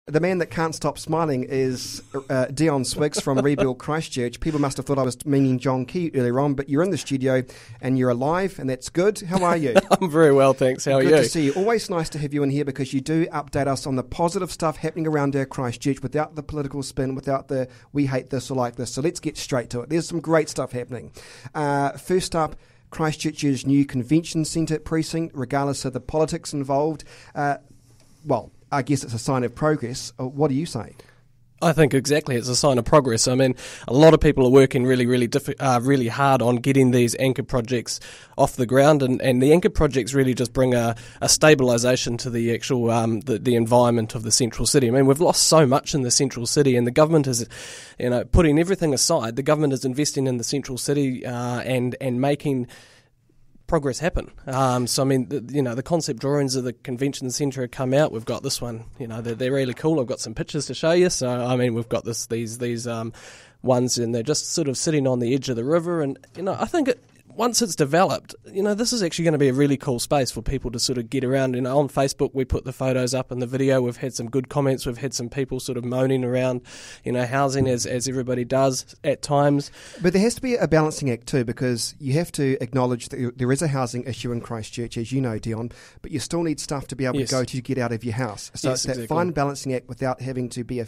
The man that can't stop smiling is Deon Swiggs from Rebuild Christchurch. People must have thought I was meaning John Key earlier on, but you're in the studio and you're alive, and that's good. How are you? I'm very well, thanks. How are you? Good to see you. Always nice to have you in here because you do update us on the positive stuff happening around our Christchurch without the political spin, without the we hate this or like this. So let's get straight to it. There's some great stuff happening. First up, Christchurch's new convention centre precinct, regardless of the politics involved. I guess it's a sign of progress. What do you say? I think exactly it's a sign of progress. I mean, a lot of people are working really hard on getting these anchor projects off the ground, and the anchor projects really just bring a stabilisation to the actual the environment of the central city. I mean, we've lost so much in the central city, and the government is, putting everything aside, the government is investing in the central city and making progress happen. So I mean, the concept drawings of the convention centre have come out. We've got this one. They're really cool. I've got some pictures to show you. So I mean, we've got these ones, and they're just sort of sitting on the edge of the river. And I think once it's developed, this is actually going to be a really cool space for people to sort of get around. On Facebook, we put the photos up and the video. We've had some good comments. We've had some people sort of moaning around, housing as everybody does at times. But there has to be a balancing act too, because you have to acknowledge that there is a housing issue in Christchurch, as you know, Deon, but you still need stuff to be able to go to get out of your house. So it's that fine balancing act without having to be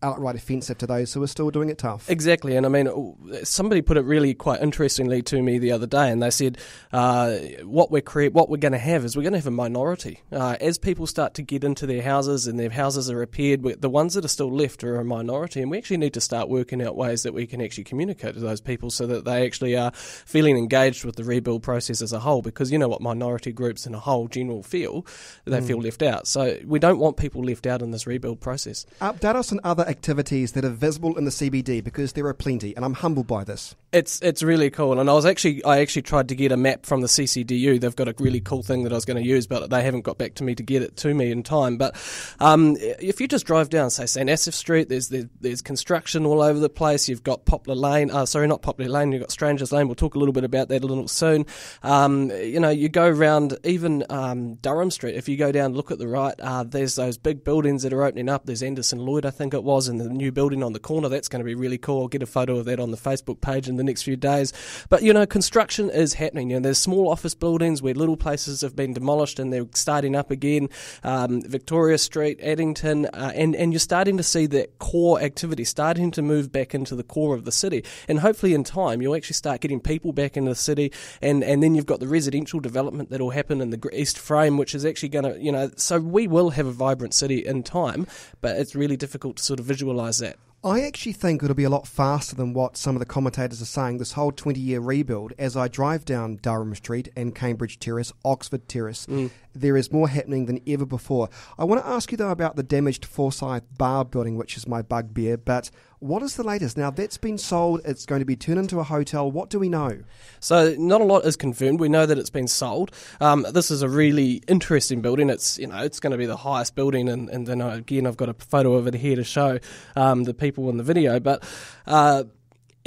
outright offensive to those who are still doing it tough. Exactly, and I mean, somebody put it really quite interestingly to me the other day, and they said what we're going to have is we're going to have a minority. As people start to get into their houses and their houses are repaired, the ones that are still left are a minority, and we actually need to start working out ways that we can actually communicate to those people so that they actually are feeling engaged with the rebuild process as a whole, because what minority groups in a whole general feel, they feel left out. So we don't want people left out in this rebuild process. Update us on other activities that are visible in the CBD, because there are plenty, and I'm humbled by this. It's really cool, and I actually tried to get a map from the CCDU. They've got a really cool thing that I was going to use, but they haven't got back to me to get it to me in time. But if you just drive down, say, St Asaph Street, there's construction all over the place. You've got Poplar Lane, not Poplar Lane, you've got Strangers Lane. We'll talk a little bit about that a little soon. You go around even Durham Street. If you go down, look at the right, there's those big buildings that are opening up. There's Anderson Lloyd, I think it was, and the new building on the corner. That's going to be really cool. I'll get a photo of that on the Facebook page in the next few days. But construction is happening. There's small office buildings where little places have been demolished and they're starting up again. Victoria Street, Addington, and you're starting to see that core activity starting to move back into the core of the city. And hopefully in time you'll actually start getting people back into the city, and then you've got the residential development that will happen in the East Frame, which is actually going to, so we will have a vibrant city in time, but it's really difficult to sort of visualise that. I actually think it'll be a lot faster than what some of the commentators are saying, this whole 20-year rebuild. As I drive down Durham Street and Cambridge Terrace, Oxford Terrace, there is more happening than ever before. I want to ask you, though, about the damaged Forsyth Barr building, which is my bugbear, but what is the latest? Now, that's been sold. It's going to be turned into a hotel. What do we know? So not a lot is confirmed. We know that it's been sold. This is a really interesting building. It's it's going to be the highest building, and then again I've got a photo of it here to show the people in the video. But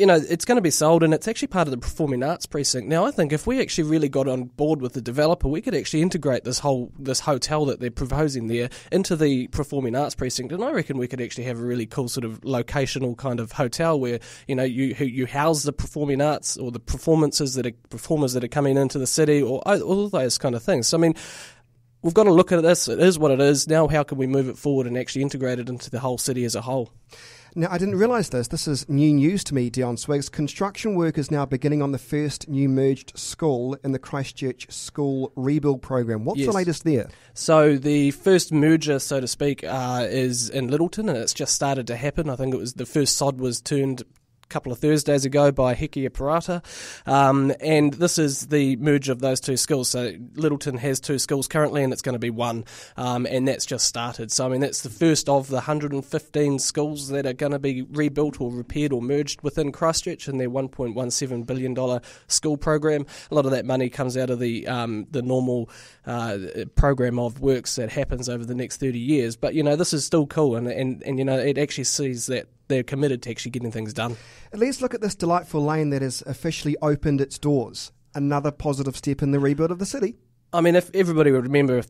it's going to be sold, and it's actually part of the Performing Arts Precinct. Now, I think if we actually really got on board with the developer, we could actually integrate this hotel that they're proposing there into the Performing Arts Precinct, and I reckon we could actually have a really cool sort of locational kind of hotel where you house the performing arts or the performers that are coming into the city, or all those kind of things. So I mean, we've got to look at this. It is what it is. Now, how can we move it forward and actually integrate it into the whole city as a whole? Now, I didn't realise this. This is new news to me, Deon Swiggs. Construction work is now beginning on the first new merged school in the Christchurch School Rebuild Program. What's the latest there? So the first merger, so to speak, is in Littleton, and it's just started to happen. I think it was the first sod was turned couple of Thursdays ago by Heki Parata, and this is the merge of those two schools. So Littleton has two schools currently, and it's going to be one, and that's just started. So I mean, that's the first of the 115 schools that are going to be rebuilt or repaired or merged within Christchurch in their $1.17 billion school program. A lot of that money comes out of the normal program of works that happens over the next 30 years. But this is still cool, and it actually sees that they're committed to actually getting things done. Let's look at this delightful lane that has officially opened its doors. Another positive step in the rebuild of the city. I mean, if everybody would remember,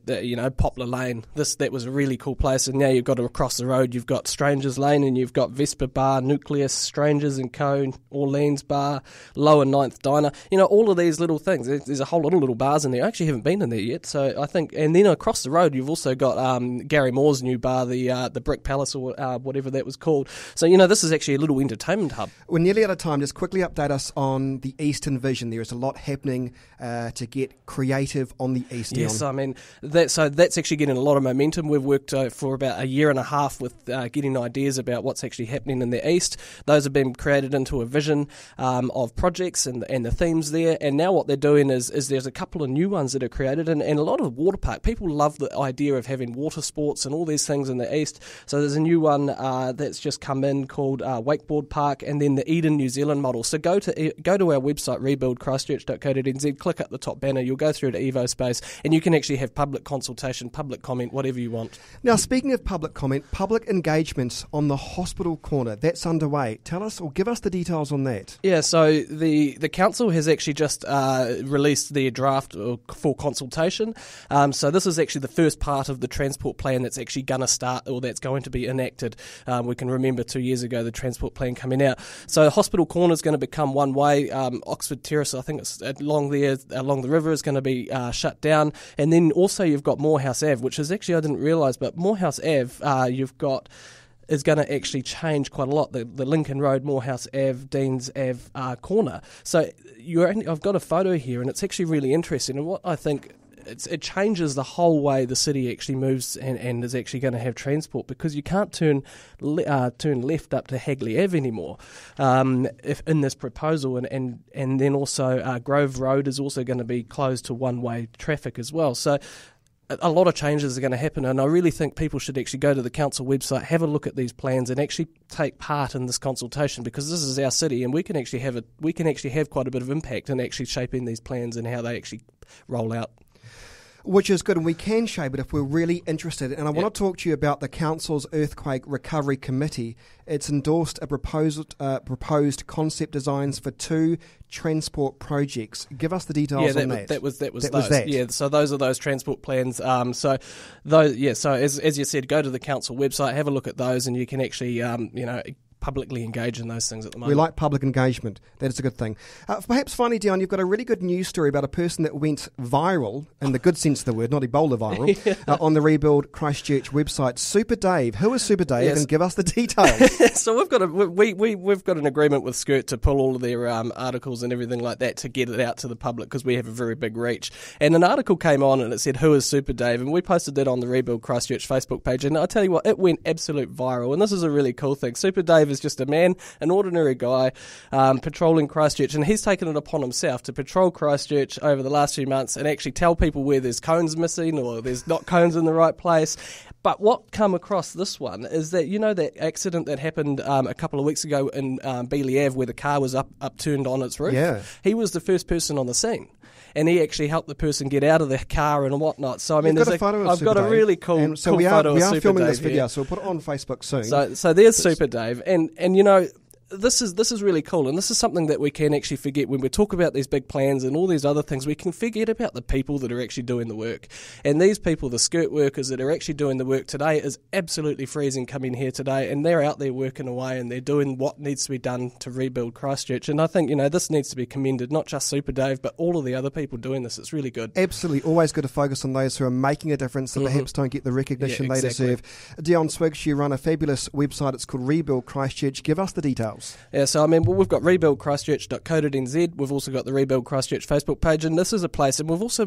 Poplar Lane, that was a really cool place, and now you've got across the road, you've got Strangers Lane, and you've got Vesper Bar, Nucleus, Strangers and Co, Orleans Bar, Lower Ninth Diner, all of these little things. There's a whole lot of little bars in there. I actually haven't been in there yet, so I think, and then across the road, you've also got Gary Moore's new bar, the Brick Palace, or whatever that was called. So, this is actually a little entertainment hub. We're nearly out of time. Just quickly update us on the Eastern Vision. There is a lot happening to get creative on the East. Yes, I mean, that's actually getting a lot of momentum. We've worked for about a year and a half with getting ideas about what's actually happening in the East. Those have been created into a vision of projects and the themes there. And now what they're doing is there's a couple of new ones that are created, and a lot of water park. People love the idea of having water sports and all these things in the East. So there's a new one that's just come in called Wakeboard Park, and then the Eden New Zealand model. So go to our website, rebuildchristchurch.co.nz, click up the top banner, you'll go through to Evo Space, and you can actually have public consultation, public comment, whatever you want. Now, speaking of public comment, public engagement on the hospital corner, that's underway. Tell us or give us the details on that. Yeah, so the council has actually just released their draft for consultation. So this is actually the first part of the transport plan that's actually going to start, or that's going to be enacted. We can remember 2 years ago the transport plan coming out. So hospital corner is going to become one way. Oxford Terrace, I think it's along the river, is going to be shut down. And then also you've got Morehouse Ave, which is actually, I didn't realise, but Morehouse Ave is going to actually change quite a lot. The Lincoln Road, Morehouse Ave, Deans Ave corner. So I've got a photo here, and it's actually really interesting. And what I think it changes the whole way the city actually moves and is actually going to have transport, because you can't turn left up to Hagley Ave anymore if in this proposal, and then also Grove Road is also going to be closed to one-way traffic as well. So a lot of changes are going to happen, and I really think people should actually go to the council website, have a look at these plans, and actually take part in this consultation, because this is our city, and we can actually have quite a bit of impact in actually shaping these plans and how they actually roll out. Which is good, and we can shape it if we're really interested. And I want to talk to you about the Council's Earthquake Recovery Committee. It's endorsed a proposed concept designs for 2 transport projects. Give us the details on that. That was those. Yeah, so those are those transport plans. So as you said, go to the council website, have a look at those, and you can actually publicly engage in those things at the moment. We like public engagement. That is a good thing. Perhaps finally, Deon, you've got a really good news story about a person that went viral, in the good sense of the word, not Ebola viral, on the Rebuild Christchurch website. Super Dave. Who is Super Dave? Yes. And give us the details. So we've got an agreement with Skirt to pull all of their articles and everything like that to get it out to the public, because we have a very big reach. And an article came on and it said, "Who is Super Dave?" And we posted that on the Rebuild Christchurch Facebook page. And I tell you what, it went absolute viral. And this is a really cool thing. Super Dave is just a man, an ordinary guy, patrolling Christchurch, and he's taken it upon himself to patrol Christchurch over the last few months and actually tell people where there's cones missing or there's not cones in the right place. But what come across this one is that, that accident that happened a couple of weeks ago in Beeley Ave, where the car was upturned on its roof. Yeah. He was the first person on the scene, and he actually helped the person get out of the car and whatnot. So I mean, I've got a really cool photo of Super Dave. We are filming this video, so we'll put it on Facebook soon. So there's Super Dave, and this is really cool, and this is something that we can actually forget when we talk about these big plans and all these other things. We can forget about the people that are actually doing the work, and these people, the Skirt workers that are actually doing the work today, is absolutely freezing coming here today, and they're out there working away and they're doing what needs to be done to rebuild Christchurch. And I think this needs to be commended, not just Super Dave, but all of the other people doing this. It's really good. Absolutely, always good to focus on those who are making a difference that perhaps don't get the recognition they deserve. Deon Swiggs, you run a fabulous website. It's called Rebuild Christchurch. Give us the details. Yeah, so I mean, we've got rebuildchristchurch.co.nz. We've also got the Rebuild Christchurch Facebook page, and this is a place, and we've also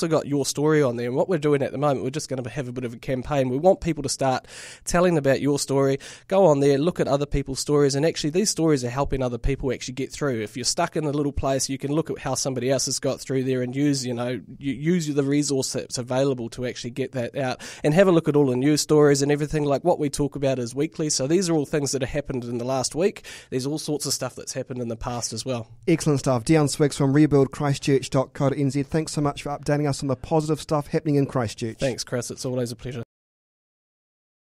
got your story on there. And what we're doing at the moment, we're just going to have a bit of a campaign. We want people to start telling about your story. Go on there, look at other people's stories, and actually these stories are helping other people actually get through. If you're stuck in a little place, you can look at how somebody else has got through there and use the resource that's available to actually get that out. And have a look at all the news stories and everything. Like what we talk about is weekly. So these are all things that have happened in the last week. There's all sorts of stuff that's happened in the past as well. Excellent stuff. Deon Swiggs from rebuildchristchurch.co.nz. Thanks so much for updating us on the positive stuff happening in Christchurch. Thanks, Chris. It's always a pleasure.